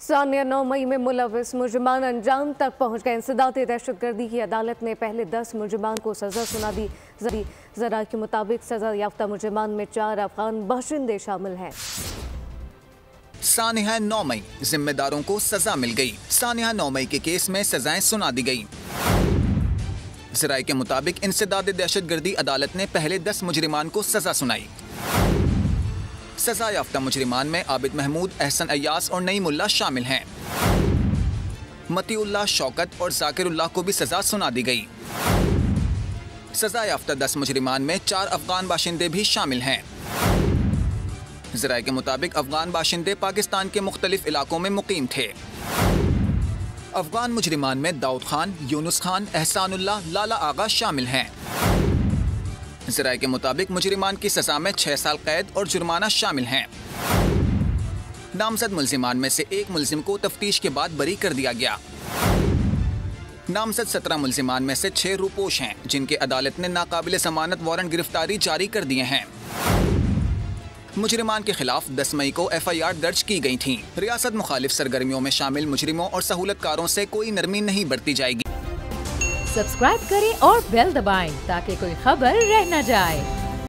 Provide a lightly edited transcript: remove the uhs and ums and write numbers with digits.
सानिया 9 मई में मुलविस मुजरिमान अंजाम तक पहुंच गए। इंसदाद दहशतगर्दी की अदालत ने पहले 10 मुजरिमान को सजा सुना दी। जरा के मुताबिक सजा याफ्ता मुजरिमान में 4 अफगान बाशिंदे शामिल हैं। सानिया 9 मई जिम्मेदारों को सजा मिल गई। सानिया 9 मई के केस में सजाएं सुना दी गई। जराये के मुताबिक इंसदाद दहशतगर्दी अदालत ने पहले 10 मुजरिमान को सजा सुनाई। सजा याफ्ता मुजरिमान में आबिद महमूद, एहसन अय्यास और नईमुल्लाह शामिल हैं। मतीउल्लाह, शौकत और जाकिरुल्लाह को भी सजा सुना दी गई। सजा याफ्ता 10 मुजरिमान में 4 अफगान बाशिंदे भी शामिल हैं। ज़राए के मुताबिक अफगान बाशिंदे पाकिस्तान के मुख्तलिफ इलाकों में मुकीम थे। अफगान मुजरिमान में दाऊद खान, यूनुस खान, एहसानुल्लाह, लाला आगा शामिल हैं। ज़राए के मुताबिक मुजरिमान की सजा में 6 साल कैद और जुर्माना शामिल हैं। नामजद मुल्जिमान में से एक मुल्जिम को तफ्तीश के बाद बरी कर दिया गया। नामजद 17 मुल्जिमान में से 6 रूपोश हैं, जिनके अदालत ने नाकाबिल जमानत वारंट गिरफ्तारी जारी कर दिए हैं। मुजरिमान के खिलाफ 10 मई को FIR दर्ज की गई थी। रियासत मुखालिफ सरगर्मियों में शामिल मुजरिमों और सहूलतकारों से कोई नरमी नहीं बरती जाएगी। सब्सक्राइब करें और बेल दबाएं ताकि कोई खबर रह न जाए।